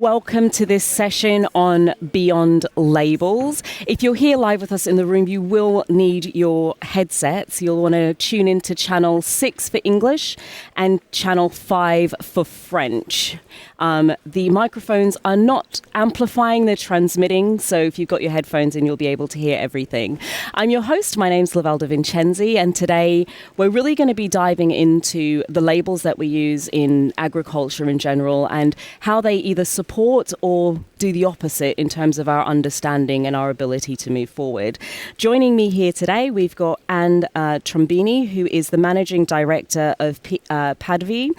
Welcome to this session on Beyond Labels. If you're here live with us in the room, you will need your headsets. You'll want to tune into channel 6 for English and channel 5 for French. The microphones are not amplifying, they're transmitting. So if you've got your headphones in, you'll be able to hear everything. I'm your host. My name's Lovelda Vicenzi. And today we're really going to be diving into the labels that we use in agriculture in general and how they either support or do the opposite in terms of our understanding and our ability to move forward. Joining me here today, we've got Anne Trombini, who is the Managing Director of PADV.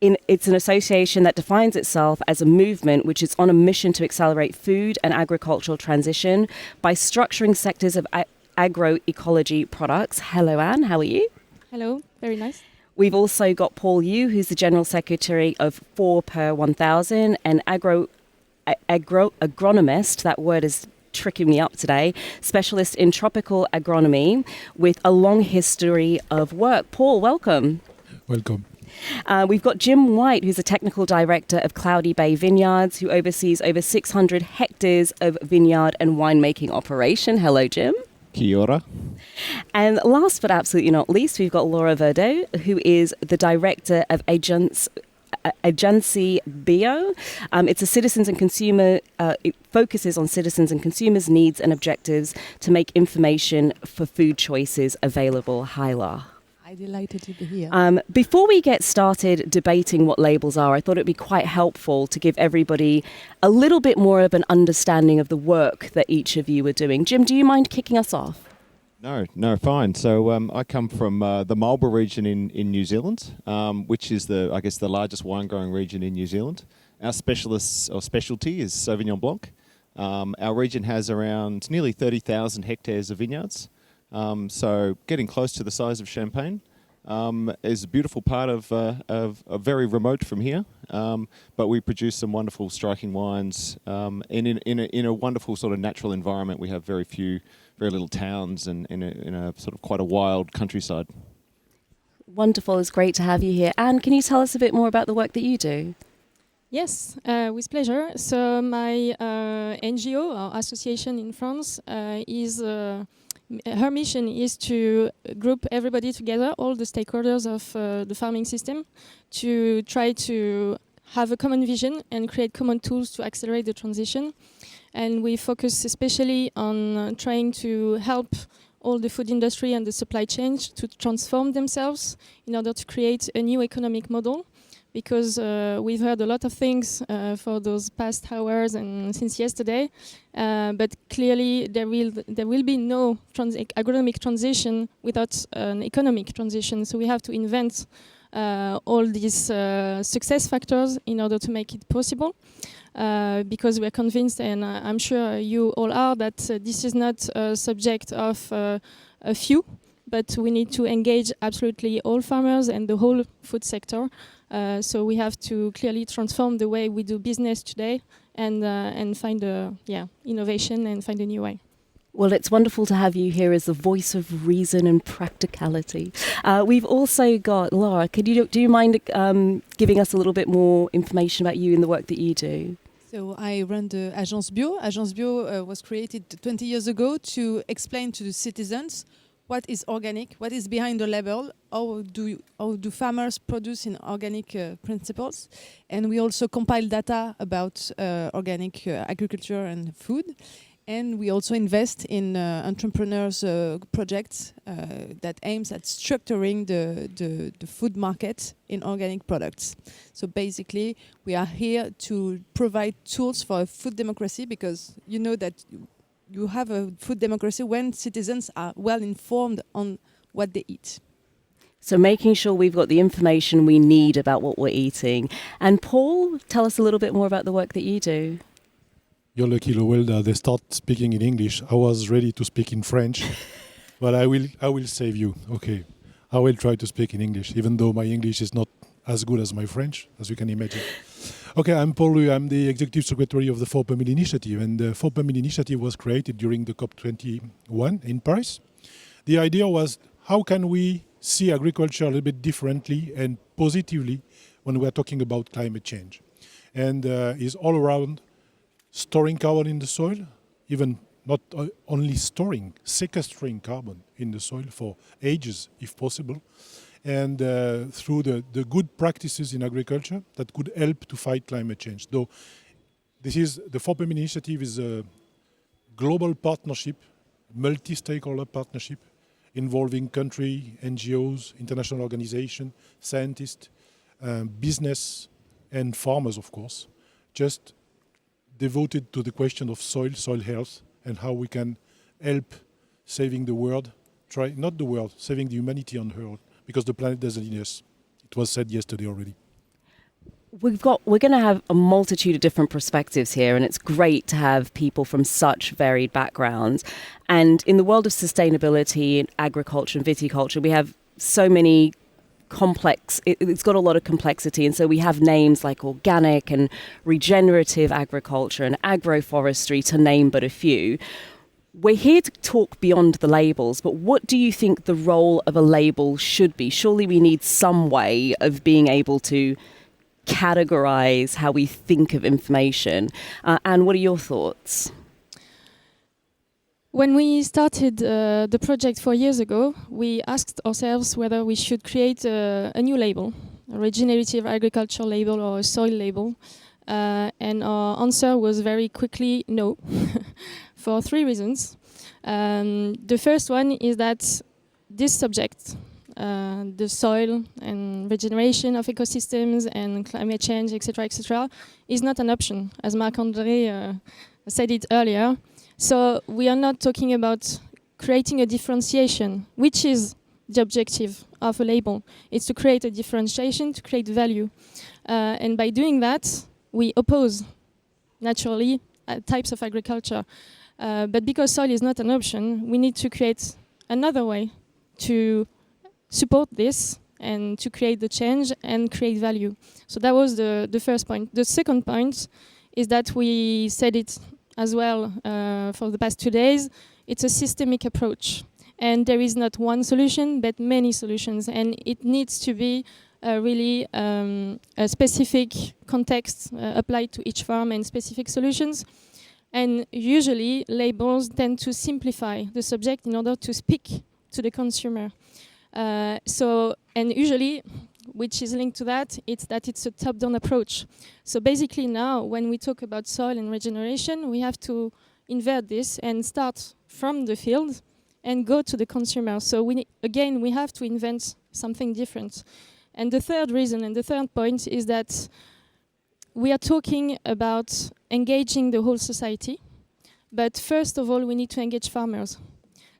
It's an association that defines itself as a movement which is on a mission to accelerate food and agricultural transition by structuring sectors of agroecology products. Hello, Anne. How are you? Hello. Very nice. We've also got Paul Yu, who's the General Secretary of 4 per 1000, and agronomist, that word is tricking me up today, specialist in tropical agronomy with a long history of work. Paul, welcome. Welcome. We've got Jim White, who's a technical director of Cloudy Bay Vineyards, who oversees over 600 hectares of vineyard and winemaking operation. Hello, Jim. Kia ora. And last but absolutely not least, we've got Laure Verdeau, who is the director of AGENCE Bio. It's a citizens and consumer. It focuses on citizens and consumers' needs and objectives to make information for food choices available. Hi, Laure. I'm delighted to be here. Before we get started debating what labels are, I thought it'd be quite helpful to give everybody a little bit more of an understanding of the work that each of you are doing. Jim, do you mind kicking us off? No, fine. So I come from the Marlborough region in New Zealand, which is the largest wine growing region in New Zealand. Our specialty is Sauvignon Blanc. Our region has around nearly 30,000 hectares of vineyards. So getting close to the size of Champagne is a beautiful part of very remote from here. But we produce some wonderful, striking wines in a wonderful sort of natural environment. We have very little towns and in a sort of quite a wild countryside. Wonderful. It's great to have you here. Anne, can you tell us a bit more about the work that you do? Yes, with pleasure. So my NGO, or association in France, her mission is to group everybody together, all the stakeholders of the farming system, to try to have a common vision and create common tools to accelerate the transition. And we focus especially on trying to help all the food industry and the supply chain to transform themselves in order to create a new economic model. Because we've heard a lot of things for those past hours and since yesterday, but clearly there will be no agronomic transition without an economic transition. So we have to invent all these success factors in order to make it possible. Because we are convinced, and I'm sure you all are, that this is not a subject of a few, but we need to engage absolutely all farmers and the whole food sector. So we have to clearly transform the way we do business today and find innovation and find a new way. Well, it's wonderful to have you here as the voice of reason and practicality. We've also got Laure. Do you mind giving us a little bit more information about you and the work that you do? So I run the AGENCE Bio. AGENCE Bio was created 20 years ago to explain to the citizens what is organic, what is behind the label, how do farmers produce in organic principles. And we also compile data about organic agriculture and food. And we also invest in entrepreneurs projects that aims at structuring the food market in organic products. So basically, we are here to provide tools for a food democracy, because you know that you have a food democracy when citizens are well informed on what they eat. So making sure we've got the information we need about what we're eating. And Paul, tell us a little bit more about the work that you do. You're lucky, Lovelda. They start speaking in English. I was ready to speak in French, but I will save you. Okay, I will try to speak in English, even though my English is not as good as my French, as you can imagine. Okay, I'm Paul Yu. I'm the Executive Secretary of the 4 per 1000 initiative, and the 4 per 1000 initiative was created during the COP21 in Paris. The idea was, how can we see agriculture a little bit differently and positively when we are talking about climate change? and is all around storing carbon in the soil, even not only storing, sequestering carbon in the soil for ages, if possible, and through the good practices in agriculture that could help to fight climate change. Though the 4PM initiative is a global partnership, multi-stakeholder partnership, involving country, NGOs, international organizations, scientists, business, and farmers, of course, just devoted to the question of soil health, and how we can help saving the world, saving the humanity on Earth, because the planet doesn't need us. It was said yesterday already. We're going to have a multitude of different perspectives here, and it's great to have people from such varied backgrounds. And in the world of sustainability and agriculture and viticulture, we have so many it's got a lot of complexity, and so we have names like organic and regenerative agriculture and agroforestry, to name but a few. We're here to talk beyond the labels, but what do you think the role of a label should be? Surely we need some way of being able to categorize how we think of information. And what are your thoughts? When we started the project 4 years ago, we asked ourselves whether we should create a new label, a regenerative agriculture label or a soil label. And our answer was very quickly no, for 3 reasons. The first one is that this subject, the soil and regeneration of ecosystems and climate change, etc., is not an option, as Marc-André said it earlier. So we are not talking about creating a differentiation, which is the objective of a label. It's to create a differentiation, to create value. And by doing that, we oppose, naturally, types of agriculture. But because soil is not an option, we need to create another way to support this and to create the change and create value. So that was the first point. The second point is that we said it as well for the past 2 days. It's a systemic approach, and there is not one solution but many solutions, and it needs to be really a specific context applied to each farm and specific solutions. And usually labels tend to simplify the subject in order to speak to the consumer. And usually, which is linked to that, it's a top-down approach. So basically now, when we talk about soil and regeneration, we have to invert this and start from the field and go to the consumer. So we have to invent something different. And the third reason and the third point is that we are talking about engaging the whole society. But first of all, we need to engage farmers.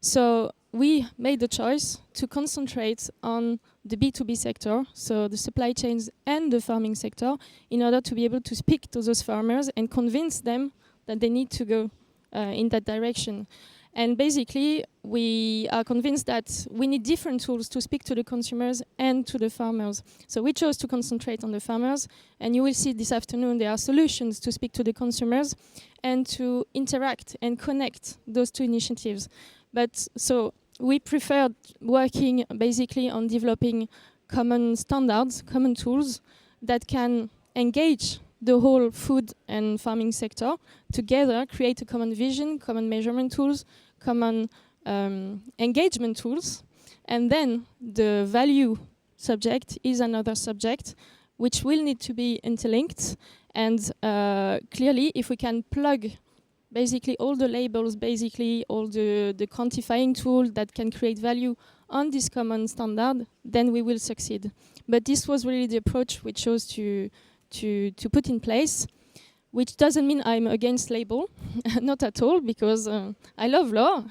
So we made the choice to concentrate on the B2B sector, so the supply chains and the farming sector, in order to be able to speak to those farmers and convince them that they need to go in that direction. And basically, we are convinced that we need different tools to speak to the consumers and to the farmers. So we chose to concentrate on the farmers, and you will see this afternoon there are solutions to speak to the consumers and to interact and connect those two initiatives. But so we preferred working basically on developing common standards, common tools that can engage the whole food and farming sector together, create a common vision, common measurement tools, common engagement tools. And then the value subject is another subject which will need to be interlinked. And clearly, if we can plug basically all the labels, basically all the quantifying tool that can create value on this common standard, then we will succeed. But this was really the approach we chose to put in place, which doesn't mean I'm against label, not at all, because I love Laure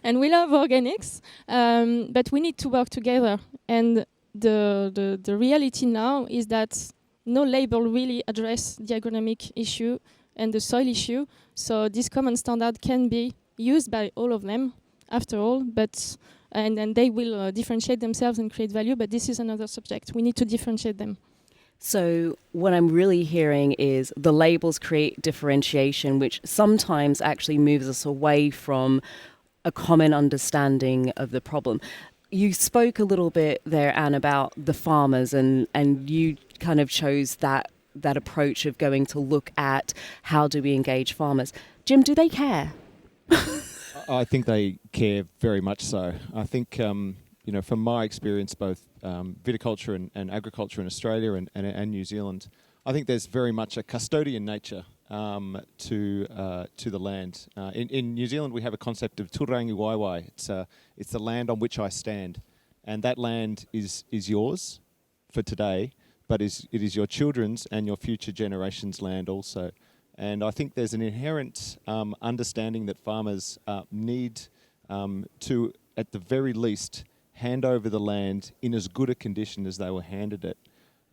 and we love organics, but we need to work together. And the reality now is that no label really address the agronomic issue and the soil issue. So this common standard can be used by all of them, after all, but and they will differentiate themselves and create value. But this is another subject. We need to differentiate them. So what I'm really hearing is the labels create differentiation, which sometimes actually moves us away from a common understanding of the problem. You spoke a little bit there, Anne, about the farmers, and you kind of chose that that approach of going to look at how do we engage farmers. Jim, do they care? I think they care very much so. I think, from my experience, both viticulture and agriculture in Australia and New Zealand, I think there's very much a custodian nature to the land. In New Zealand, we have a concept of turangi waiwai. It's the land on which I stand, and that land is yours for today, but it is your children's and your future generations' land also. And I think there's an inherent understanding that farmers need to, at the very least, hand over the land in as good a condition as they were handed it.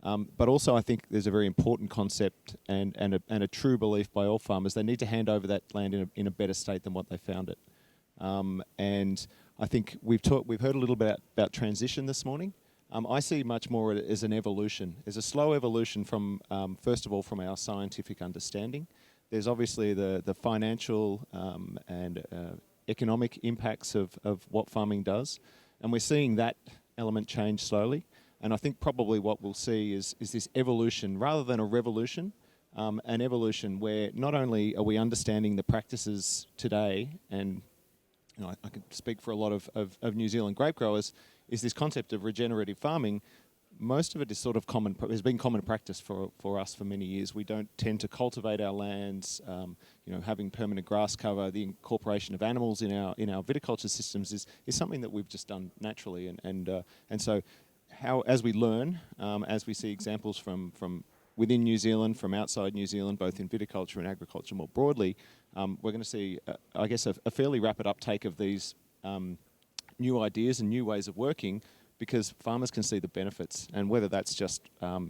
But also I think there's a very important concept and a true belief by all farmers. They need to hand over that land in a better state than what they found it. And I think we've heard a little bit about transition this morning. I see much more as an evolution. There's a slow evolution from, first of all, from our scientific understanding. There's obviously the financial and economic impacts of what farming does. And we're seeing that element change slowly. And I think probably what we'll see is this evolution, rather than a revolution, an evolution where not only are we understanding the practices today, and I can speak for a lot of New Zealand grape growers, is this concept of regenerative farming. Most of it is sort of has been common practice for us for many years. We don't tend to cultivate our lands. Having permanent grass cover, the incorporation of animals in our viticulture systems is something that we've just done naturally. And so, as we learn, as we see examples from within New Zealand, from outside New Zealand, both in viticulture and agriculture more broadly, we're going to see, a fairly rapid uptake of these new ideas and new ways of working, because farmers can see the benefits, and whether that's just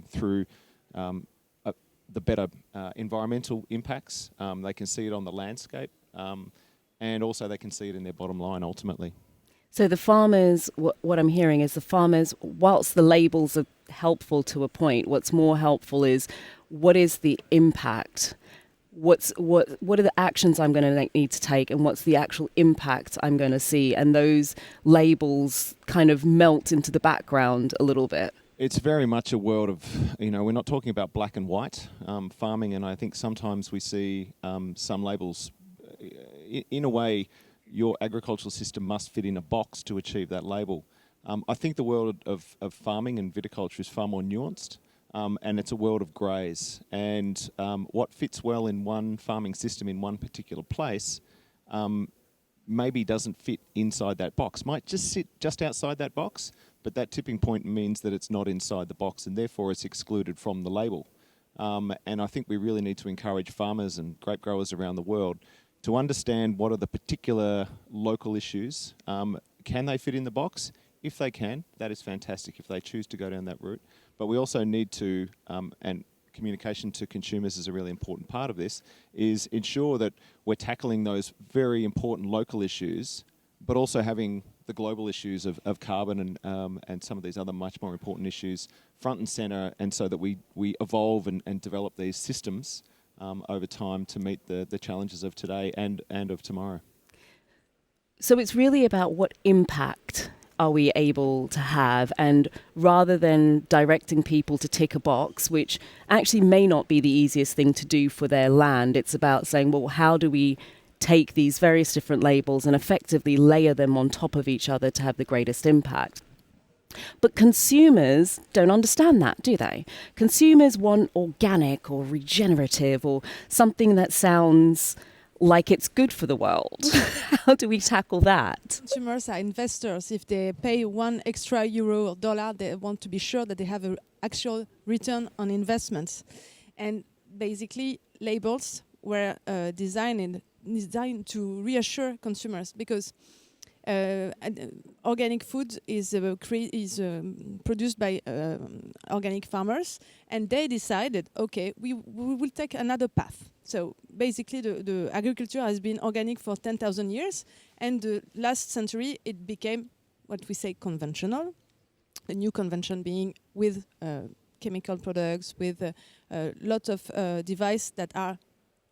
through the better environmental impacts, they can see it on the landscape, and also they can see it in their bottom line ultimately. So the farmers, what I'm hearing is the farmers, whilst the labels are helpful to a point, what's more helpful is what is the impact? What are the actions I'm going to need to take, and what's the actual impact I'm going to see? And those labels kind of melt into the background a little bit. It's very much a world of, we're not talking about black and white farming, and I think sometimes we see some labels, in a way, your agricultural system must fit in a box to achieve that label. I think the world of farming and viticulture is far more nuanced. And it's a world of greys. And what fits well in one farming system in one particular place maybe doesn't fit inside that box. Might just sit just outside that box, but that tipping point means that it's not inside the box, and therefore it's excluded from the label. And I think we really need to encourage farmers and grape growers around the world to understand what are the particular local issues. Can they fit in the box? If they can, that is fantastic, if they choose to go down that route. But we also need to, and communication to consumers is a really important part of this, is ensure that we're tackling those very important local issues, but also having the global issues of carbon and some of these other much more important issues front and centre, and so that we evolve and develop these systems over time to meet the challenges of today and of tomorrow. So it's really about what impact are we able to have, and rather than directing people to tick a box, which actually may not be the easiest thing to do for their land, it's about saying, well, how do we take these various different labels and effectively layer them on top of each other to have the greatest impact? But consumers don't understand that, do they? Consumers want organic or regenerative or something that sounds like it's good for the world. How do we tackle that? Consumers are investors. If they pay €1 extra or dollar, they want to be sure that they have an actual return on investments. And basically, labels were designed to reassure consumers, because organic food is produced by organic farmers, and they decided, okay, we will take another path. So basically, the agriculture has been organic for 10,000 years, and the last century it became what we say conventional. The new convention being with chemical products, with a lot of devices that are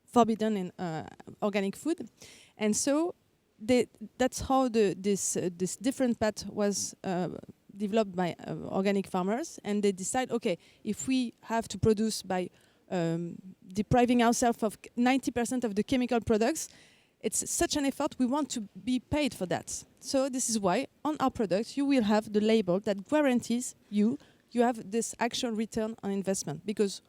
forbidden in organic food, and so that's how this different path was developed by organic farmers, and they decide, okay, if we have to produce by depriving ourselves of 90% of the chemical products. It's such an effort, we want to be paid for that. So this is why on our products you will have the label that guarantees you have this actual return on investment. Because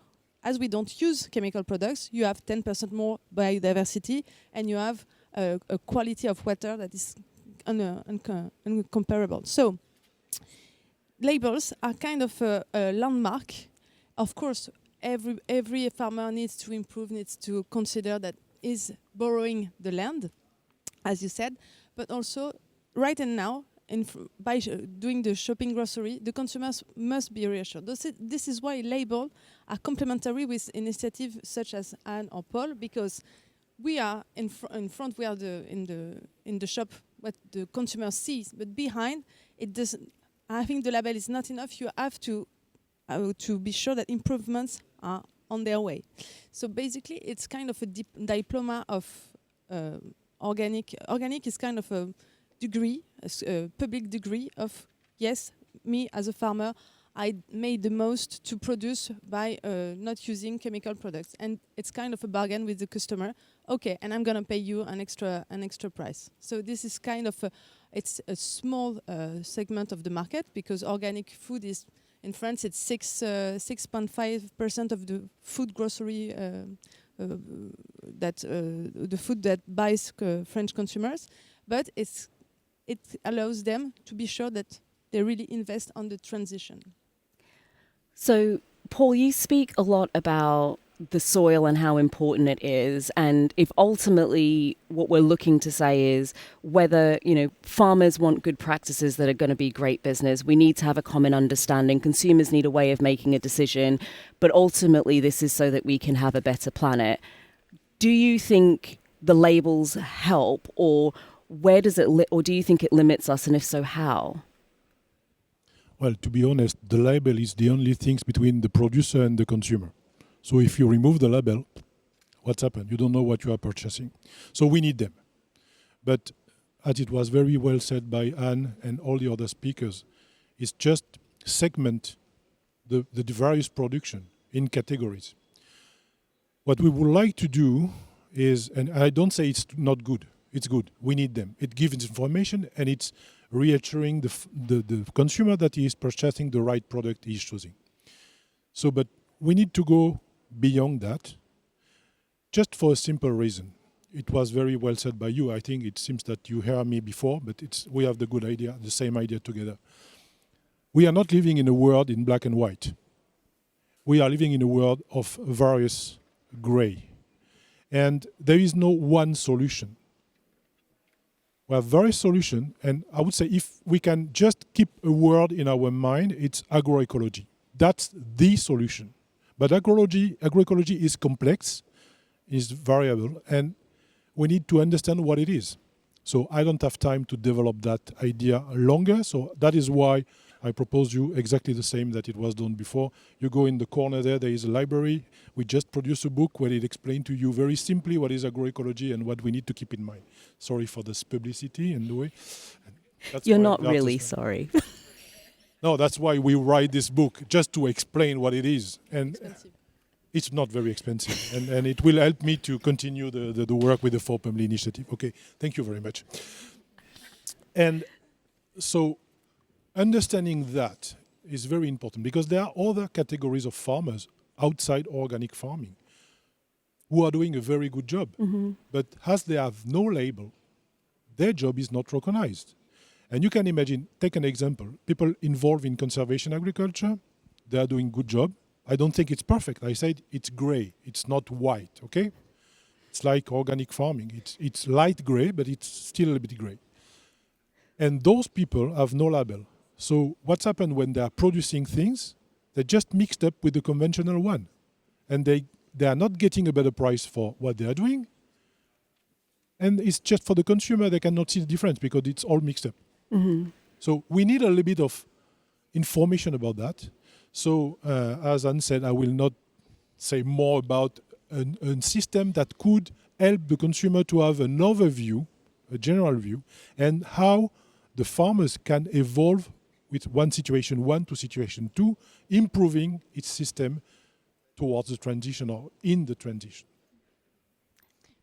as we don't use chemical products, you have 10% more biodiversity and you have a quality of water that is uncomparable. So labels are kind of a landmark. Of course, every farmer needs to improve, needs to consider that is borrowing the land, as you said, but also right and now, by doing the shopping grocery, the consumers must be reassured. This is why labels are complementary with initiatives such as Anne or Paul, because we are in front, we are in the shop, what the consumer sees, but behind it doesn't. I think the label is not enough. You have to be sure that improvements are on their way. So basically, it's kind of a diploma of organic. Organic is kind of a degree, a public degree of, yes, me as a farmer, I made the most to produce by not using chemical products. And it's kind of a bargain with the customer. Okay, and I'm gonna pay you an extra price. So this is kind of it's a small segment of the market, because organic food is, in France, it's 6.5% of the food grocery the food that buys French consumers, but it allows them to be sure that they really invest on the transition. So, Paul, you speak a lot about the soil and how important it is, and if ultimately what we're looking to say is whether, farmers want good practices that are going to be great business, we need to have a common understanding, consumers need a way of making a decision, but ultimately this is so that we can have a better planet. Do you think the labels help, or where does it or do you think it limits us, and if so, how? Well, to be honest, the label is the only thing between the producer and the consumer. So if you remove the label, what's happened? You don't know what you are purchasing. So we need them. But as it was very well said by Anne and all the other speakers, it's just segment the various production in categories. What we would like to do is, and I don't say it's not good, it's good, we need them. It gives information and it's reassuring the consumer that he is purchasing the right product he is choosing. So, but we need to go beyond that, just for a simple reason. It was very well said by you. I think it seems that you heard me before, but we have the good idea, the same idea together. We are not living in a world in black and white. We are living in a world of various gray. And there is no one solution. We have various solutions, and I would say if we can just keep a word in our mind, it's agroecology. That's the solution. But agroecology is complex, is variable, and we need to understand what it is. So I don't have time to develop that idea longer, so that is why I propose you exactly the same that it was done before. You go in the corner there is a library. We just produce a book where it explains to you very simply what is agroecology and what we need to keep in mind. Sorry for this publicity and the way. You're not really sorry. No, that's why we write this book, just to explain what it is. And expensive. It's not very expensive. and it will help me to continue the work with the 4PMLI initiative. Okay, thank you very much. And so understanding that is very important, because there are other categories of farmers outside organic farming who are doing a very good job. Mm-hmm. But as they have no label, their job is not recognized. And you can imagine, take an example, people involved in conservation agriculture, they are doing good job. I don't think it's perfect. I said it's gray, it's not white, okay? It's like organic farming. It's light gray, but it's still a little bit gray. And those people have no label. So what's happened when they are producing things, they're just mixed up with the conventional one. And they are not getting a better price for what they are doing. And it's just for the consumer, they cannot see the difference because it's all mixed up. Mm-hmm. So we need a little bit of information about that. So as Anne said, I will not say more about a system that could help the consumer to have an overview, a general view, and how the farmers can evolve with one situation one to situation two, improving its system towards the transition or in the transition.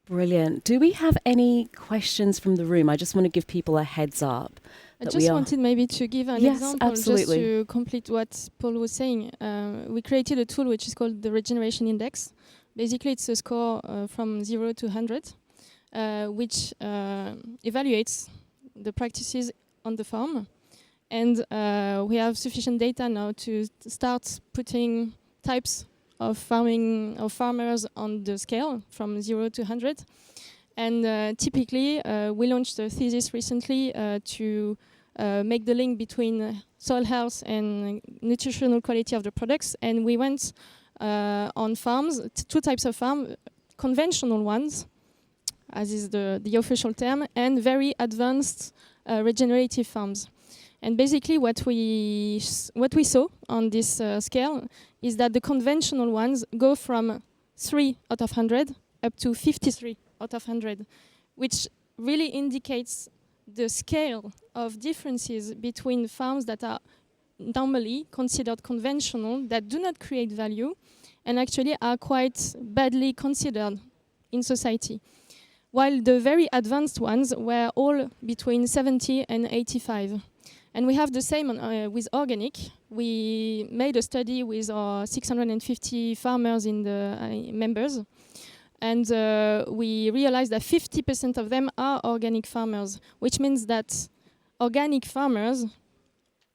Brilliant. Do we have any questions from the room? I just want to give people a heads up. I just wanted maybe to give an Yes, example absolutely. just to complete what Paul was saying. We created a tool which is called the Regeneration Index. Basically, it's a score from 0 to 100, which evaluates the practices on the farm. And we have sufficient data now to start putting types of farmers on the scale from 0 to 100. And typically, we launched a thesis recently to make the link between soil health and nutritional quality of the products. And we went on farms, two types of farm, conventional ones, as is the official term, and very advanced regenerative farms. And basically what we saw on this scale is that the conventional ones go from 3 out of 100 up to 53 out of 100, which really indicates the scale of differences between farms that are normally considered conventional, that do not create value, and actually are quite badly considered in society. While the very advanced ones were all between 70 and 85. And we have the same with organic. We made a study with our 650 farmers in the members. And we realized that 50% of them are organic farmers, which means that organic farmers,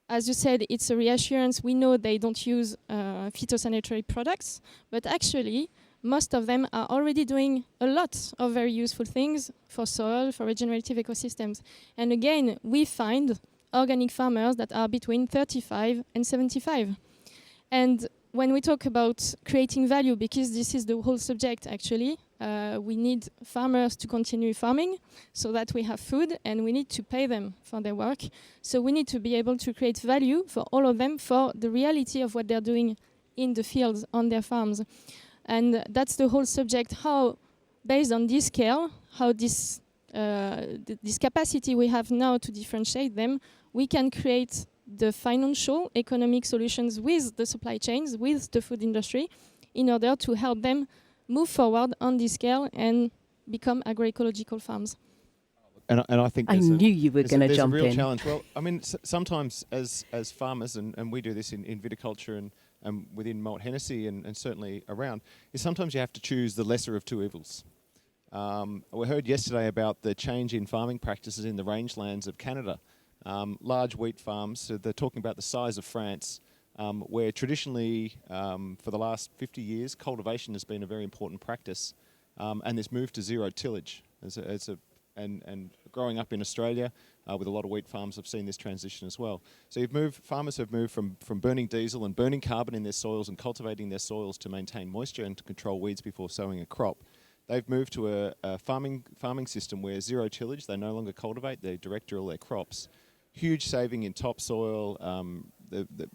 as you said, it's a reassurance. We know they don't use phytosanitary products, but actually, most of them are already doing a lot of very useful things for soil, for regenerative ecosystems. And again, we find organic farmers that are between 35 and 75. And when we talk about creating value, because this is the whole subject actually, we need farmers to continue farming so that we have food, and we need to pay them for their work. So we need to be able to create value for all of them for the reality of what they're doing in the fields, on their farms. And that's the whole subject, how, based on this scale, how this capacity we have now to differentiate them, we can create the financial, economic solutions with the supply chains, with the food industry, in order to help them move forward on this scale and become agroecological farms. And I think I knew you were going to jump in. There's a real in. challenge. Well, I mean, sometimes as farmers, and we do this in viticulture and within Malt Hennessy and certainly around, is sometimes you have to choose the lesser of two evils. We heard yesterday about the change in farming practices in the rangelands of Canada. Large wheat farms, so they're talking about the size of France, where traditionally, for the last 50 years, cultivation has been a very important practice, and this move to zero tillage. And growing up in Australia with a lot of wheat farms, I've seen this transition as well. So farmers have moved from burning diesel and burning carbon in their soils and cultivating their soils to maintain moisture and to control weeds before sowing a crop. They've moved to a farming system where zero tillage, they no longer cultivate, they direct drill their crops. Huge saving in topsoil,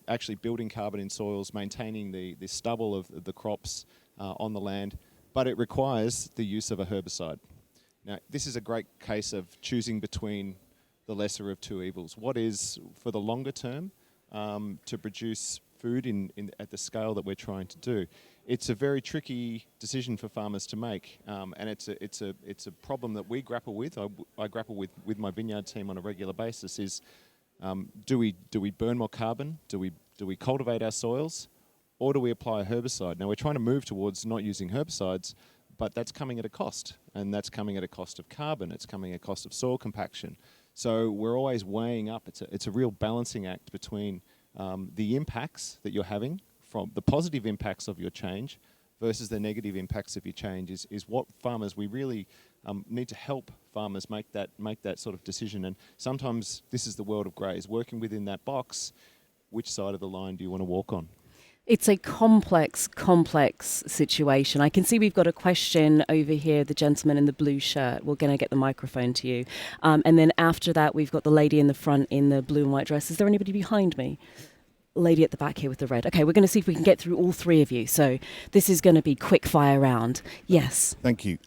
actually building carbon in soils, maintaining the stubble of the crops on the land, but it requires the use of a herbicide. Now, this is a great case of choosing between the lesser of two evils. What is, for the longer term, to produce food at the scale that we're trying to do? It's a very tricky decision for farmers to make, and it's a problem that we grapple with. I grapple with my vineyard team on a regular basis. Is do we burn more carbon? Do we cultivate our soils, or do we apply a herbicide? Now we're trying to move towards not using herbicides, but that's coming at a cost, and that's coming at a cost of carbon. It's coming at a cost of soil compaction. So we're always weighing up. It's a real balancing act between the impacts that you're having from the positive impacts of your change versus the negative impacts of your change is what farmers, we really need to help farmers make that sort of decision. And sometimes this is the world of greys, working within that box. Which side of the line do you want to walk on? It's a complex situation. I can see we've got a question over here, the gentleman in the blue shirt. We're going to get the microphone to you. And then after that, we've got the lady in the front in the blue and white dress. Is there anybody behind me? Lady at the back here with the red. Okay, we're going to see if we can get through all three of you. So this is going to be quick fire round. Yes. Thank you.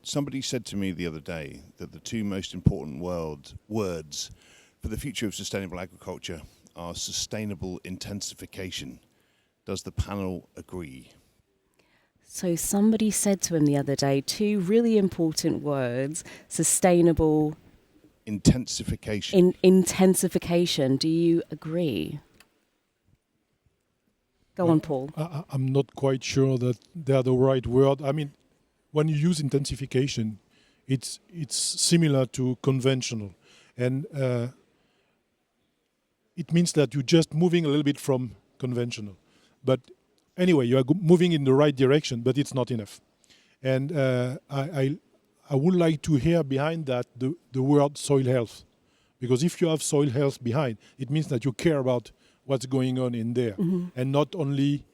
Somebody said to me the other day that the two most important words for the future of sustainable agriculture are sustainable intensification. Does the panel agree? So somebody said to him the other day, two really important words: sustainable Intensification. intensification. Do you agree? Go on, Paul. I'm not quite sure that they are the right word. I mean, when you use intensification, it's similar to conventional, and it means that you're just moving a little bit from conventional. But anyway, you are moving in the right direction, but it's not enough. And I would like to hear behind that the word soil health, because if you have soil health behind, it means that you care about what's going on in there, and not only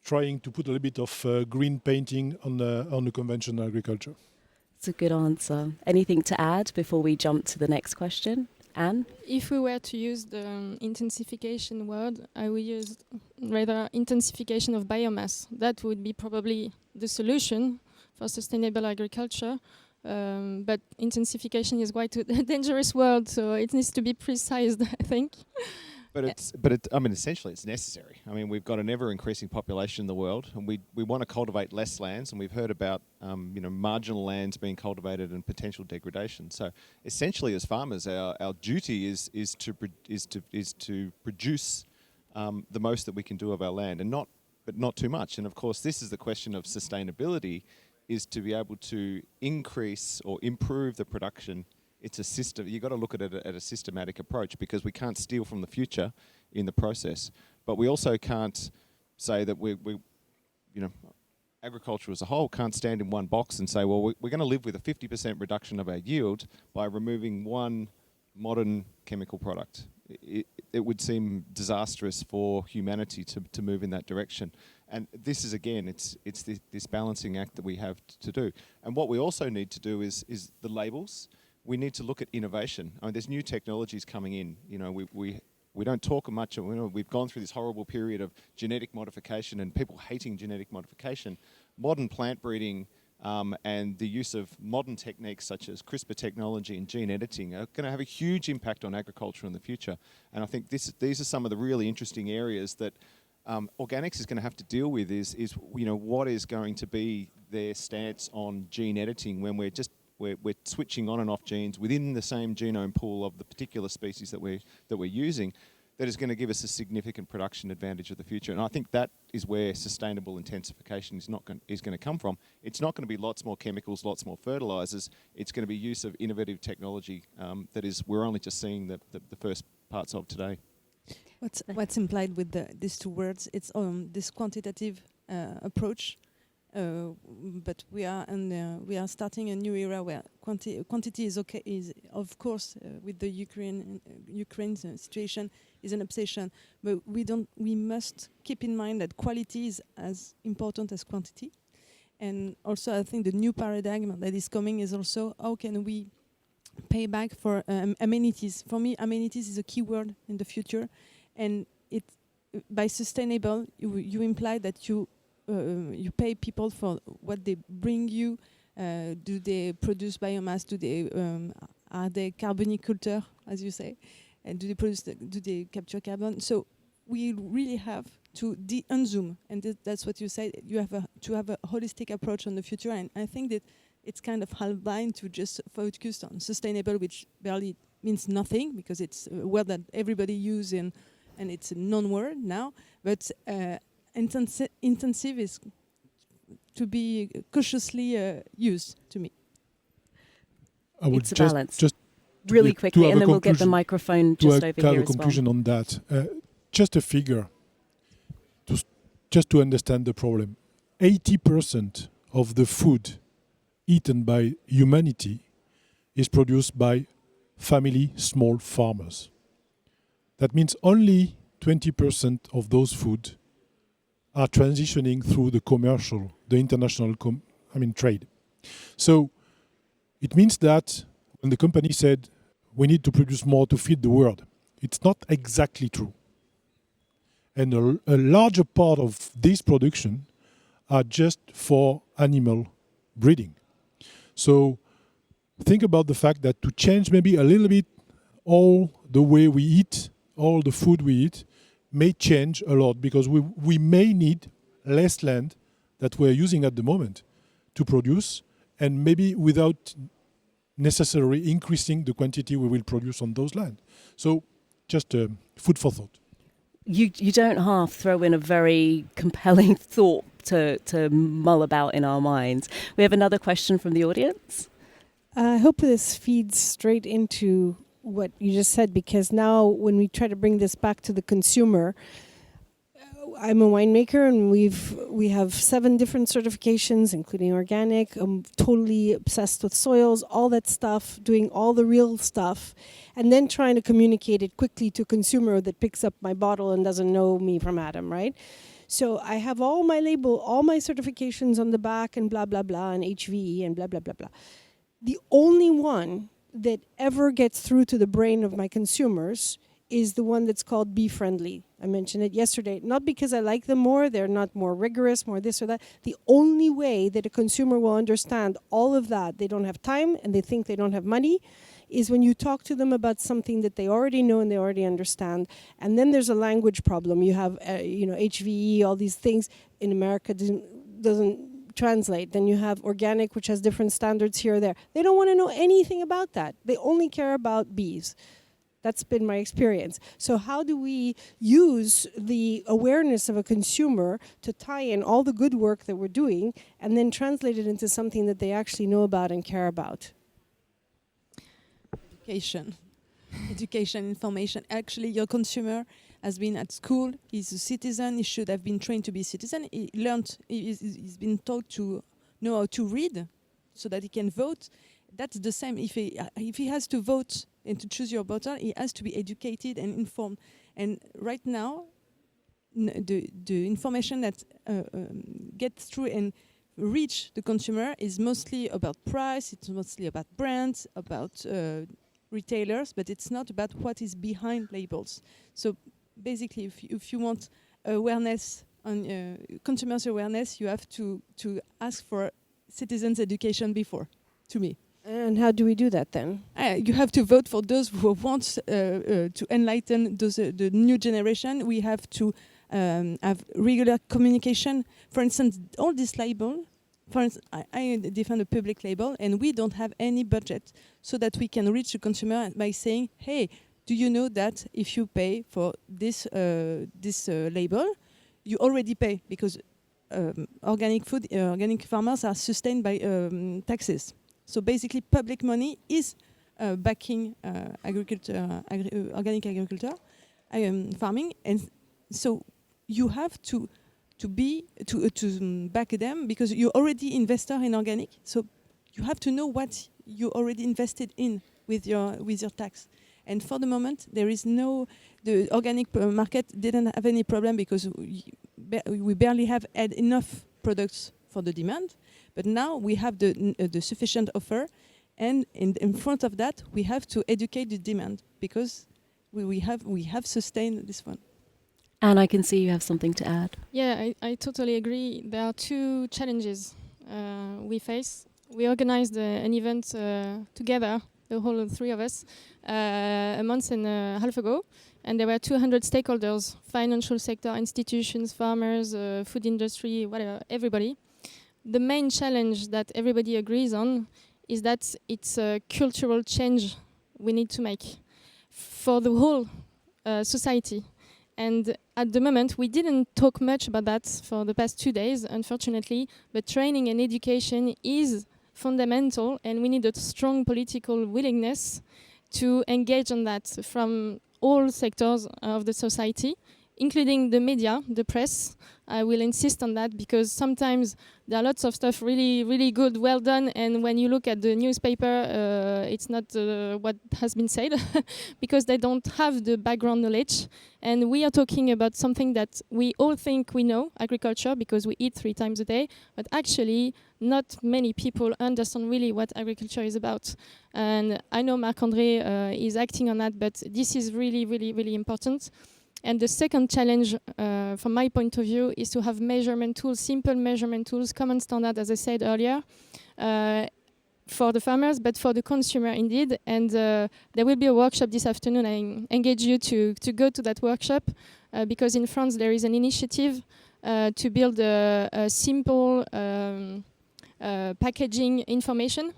trying to put a little bit of green painting on the conventional agriculture. It's a good answer. Anything to add before we jump to the next question? Anne? If we were to use the intensification word, I would use rather intensification of biomass. That would be probably the solution for sustainable agriculture. But intensification is quite a dangerous word, so it needs to be precised, I think. I mean, essentially, it's necessary. I mean, we've got an ever-increasing population in the world, and we want to cultivate less lands. And we've heard about, marginal lands being cultivated and potential degradation. So, essentially, as farmers, our duty is to produce the most that we can do of our land, but not too much. And of course, this is the question of sustainability: is to be able to increase or improve the production. It's a system. You've got to look at it at a systematic approach, because we can't steal from the future in the process. But we also can't say that agriculture as a whole can't stand in one box and say, well, we're going to live with a 50% reduction of our yield by removing one modern chemical product. It would seem disastrous for humanity to move in that direction. And this is, again, it's this balancing act that we have to do. And what we also need to do is the labels. We need to look at innovation. I mean, there's new technologies coming in. We don't talk much. We've gone through this horrible period of genetic modification and people hating genetic modification. Modern plant breeding and the use of modern techniques such as CRISPR technology and gene editing are going to have a huge impact on agriculture in the future. And I think these are some of the really interesting areas that organics is going to have to deal with. Is what is going to be their stance on gene editing when we're switching on and off genes within the same genome pool of the particular species that we're using, that is going to give us a significant production advantage of the future. And I think that is where sustainable intensification is going to come from. It's not going to be lots more chemicals, lots more fertilizers. It's going to be use of innovative technology that is we're only just seeing the first parts of today. What's implied with these two words? It's this quantitative approach. But we are starting a new era where quantity is okay. Is of course with the Ukraine situation is an obsession, but we must keep in mind that quality is as important as quantity. And also, I think the new paradigm that is coming is also how can we pay back for amenities. For me, amenities is a key word in the future, and by sustainable you imply that you pay people for what they bring you. Do they produce biomass? Are they carboniculture, as you say? And do they capture carbon? So we really have to unzoom, and that's what you said. You have to have a holistic approach on the future, and I think that it's kind of half-blind to just focus on sustainable, which barely means nothing because it's a word that everybody uses and it's a non-word now. But intensive is to be cautiously used to me. I would it's a balance. Just really quickly, and then we'll get the microphone just over here as well. To have a conclusion on that, just a figure, just to understand the problem. 80% of the food eaten by humanity is produced by family small farmers. That means only 20% of those food are transitioning through the international trade. So it means that when the company said we need to produce more to feed the world, it's not exactly true. And a larger part of this production are just for animal breeding. So think about the fact that to change maybe a little bit all the way we eat, all the food we eat, may change a lot because we may need less land that we're using at the moment to produce, and maybe without necessarily increasing the quantity we will produce on those lands. So just food for thought. You don't half throw in a very compelling thought to mull about in our minds. We have another question from the audience. I hope this feeds straight into what you just said, because now when we try to bring this back to the consumer, I'm a winemaker and we have 7 different certifications, including organic. I'm totally obsessed with SOiLS, all that stuff, doing all the real stuff, and then trying to communicate it quickly to a consumer that picks up my bottle and doesn't know me from Adam, right? So I have all my label, all my certifications on the back and blah, blah, blah, and HVE and blah, blah, blah, blah. The only one that ever gets through to the brain of my consumers is the one that's called Bee Friendly. I mentioned it yesterday, not because I like them more, they're not more rigorous, more this or that. The only way that a consumer will understand all of that, they don't have time and they think they don't have money, is when you talk to them about something that they already know and they already understand. And then there's a language problem. You have, HVE, all these things in America doesn't translate. Then you have organic, which has different standards here or there. They don't want to know anything about that. They only care about bees. That's been my experience. So how do we use the awareness of a consumer to tie in all the good work that we're doing and then translate it into something that they actually know about and care about? Education, information. Actually, your consumer has been at school, he's a citizen, he should have been trained to be a citizen. He's been taught to know how to read so that he can vote. That's the same. If he has to vote and to choose your bottle, he has to be educated and informed. And right now, the information that gets through and reach the consumer is mostly about price, it's mostly about brands, about retailers, but it's not about what is behind labels. So basically, if you want awareness, on consumers' awareness, you have to ask for citizens' education before, to me. And how do we do that then? You have to vote for those who want to enlighten the new generation. We have to have regular communication. For instance, all this label, for instance, I defend a public label, and we don't have any budget so that we can reach the consumer by saying, hey, do you know that if you pay for this label, you already pay, because organic food, organic farmers are sustained by taxes. So basically, public money is backing agriculture, organic agriculture, farming, and so you have to back them, because you're already investor in organic. So you have to know what you already invested in with your tax. And for the moment, there is the organic market didn't have any problem, because we barely have had enough products for the demand. But now we have the sufficient offer, and in front of that, we have to educate the demand, because we have sustained this one. And I can see you have something to add. Yeah, I totally agree. There are 2 challenges we face. We organized an event together, the whole 3 of us, a month and a half ago, and there were 200 stakeholders: financial sector, institutions, farmers, food industry, whatever, everybody. The main challenge that everybody agrees on is that it's a cultural change we need to make for the whole society. And at the moment, we didn't talk much about that for the past 2 days, unfortunately, but training and education is fundamental, and we need a strong political willingness to engage on that from all sectors of the society, including the media, the press. I will insist on that, because sometimes there are lots of stuff really, really good, well done, and when you look at the newspaper, it's not what has been said, because they don't have the background knowledge. And we are talking about something that we all think we know, agriculture, because we eat 3 times a day, but actually not many people understand really what agriculture is about. And I know Marc-André is acting on that, but this is really, really, really important. And the second challenge, from my point of view, is to have measurement tools, simple measurement tools, common standard, as I said earlier, for the farmers, but for the consumer indeed. And there will be a workshop this afternoon. I engage you to go to that workshop because in France there is an initiative to build a simple packaging information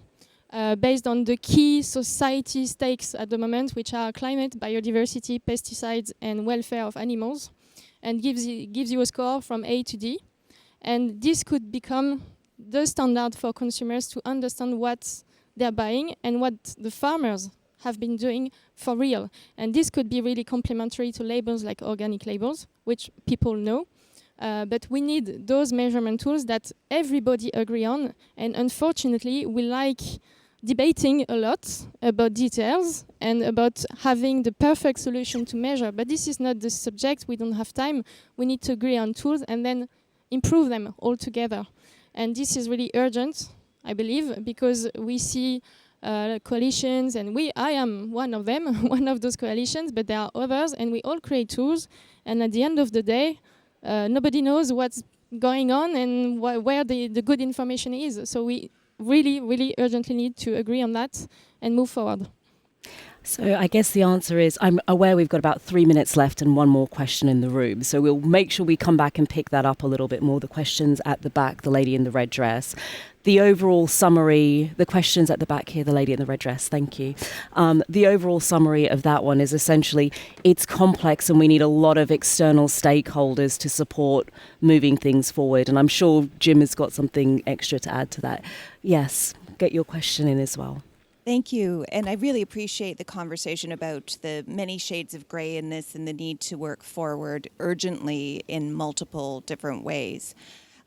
based on the key society stakes at the moment, which are climate, biodiversity, pesticides, and welfare of animals, and gives you a score from A to D. And this could become the standard for consumers to understand what they're buying and what the farmers have been doing for real. And this could be really complementary to labels like organic labels, which people know. But we need those measurement tools that everybody agree on. And unfortunately, we like debating a lot about details and about having the perfect solution to measure. But this is not the subject. We don't have time. We need to agree on tools and then improve them all together. And this is really urgent, I believe, because we see coalitions, and I am one of them, one of those coalitions, but there are others, and we all create tools. And at the end of the day, nobody knows what's going on and where the good information is. So we really, really urgently need to agree on that and move forward. So I guess the answer is, I'm aware we've got about 3 minutes left and one more question in the room. So we'll make sure we come back and pick that up a little bit more. The questions at the back, the lady in the red dress. The overall summary, the questions at the back here, the lady in the red dress, thank you. The overall summary of that one is essentially, it's complex and we need a lot of external stakeholders to support moving things forward. And I'm sure Jim has got something extra to add to that. Yes, get your question in as well. Thank you. And I really appreciate the conversation about the many shades of gray in this and the need to work forward urgently in multiple different ways.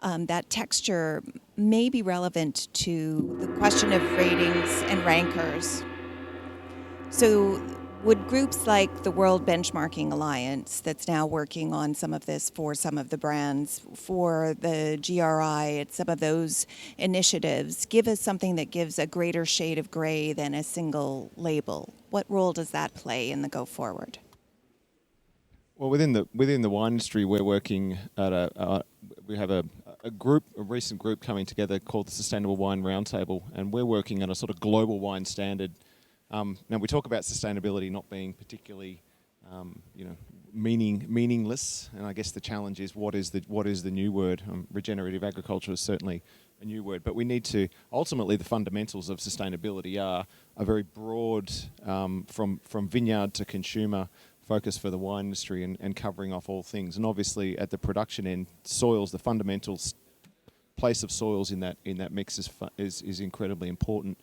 That texture may be relevant to the question of ratings and rankers. So would groups like the World Benchmarking Alliance, that's now working on some of this for some of the brands, for the GRI and some of those initiatives, give us something that gives a greater shade of gray than a single label? What role does that play in the go forward? Well, within the wine industry, we're working at we have a recent group coming together called the Sustainable Wine Roundtable, and we're working on a sort of global wine standard. Now we talk about sustainability not being particularly, meaningless, and I guess the challenge is what is the new word? Regenerative agriculture is certainly a new word, but we need to ultimately the fundamentals of sustainability are very broad, from vineyard to consumer focus for the wine industry and covering off all things. And obviously at the production end, soils, the fundamentals place of soils in that mix is incredibly important.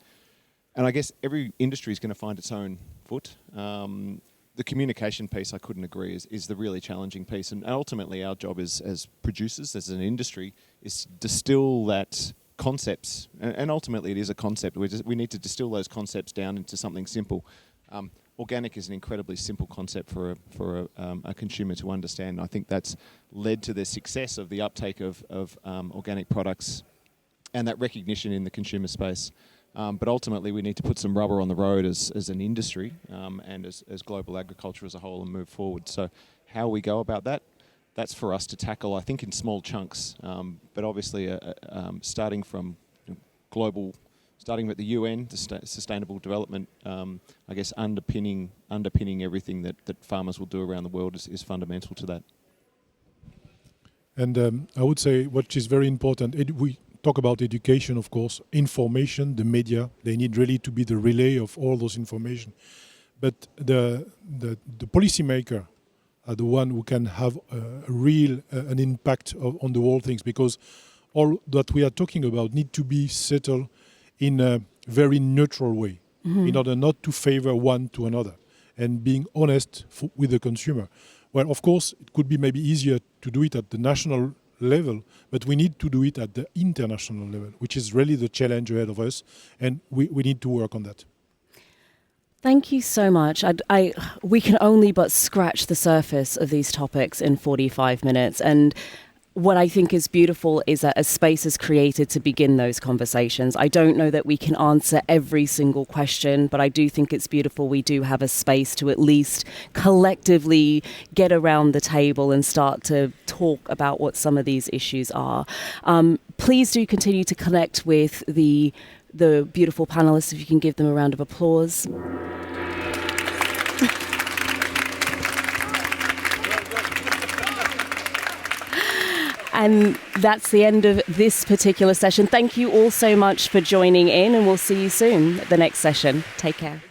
And I guess every industry is going to find its own foot. The communication piece, I couldn't agree, is the really challenging piece. And ultimately our job as producers, as an industry, is to distill that concepts. And ultimately it is a concept. We need to distill those concepts down into something simple. Organic is an incredibly simple concept for a consumer to understand. I think that's led to the success of the uptake of organic products and that recognition in the consumer space. But ultimately, we need to put some rubber on the road as an industry and as global agriculture as a whole and move forward. So how we go about that, that's for us to tackle, I think, in small chunks. But obviously, starting from global, starting with the UN, the Sustainable Development, I guess underpinning everything that farmers will do around the world is fundamental to that. And I would say what is very important, we talk about education, of course, information, the media, they need really to be the relay of all those information. But the policymaker are the one who can have an impact on the whole things, because all that we are talking about need to be settled in a very neutral way, in order not to favor one to another, and being honest with the consumer. Well, of course, it could be maybe easier to do it at the national level, but we need to do it at the international level, which is really the challenge ahead of us, and we need to work on that. Thank you so much. We can only but scratch the surface of these topics in 45 minutes, and what I think is beautiful is that a space is created to begin those conversations. I don't know that we can answer every single question, but I do think it's beautiful we do have a space to at least collectively get around the table and start to talk about what some of these issues are. Please do continue to connect with the the beautiful panelists, if you can give them a round of applause. And that's the end of this particular session. Thank you all so much for joining in, and we'll see you soon at the next session. Take care.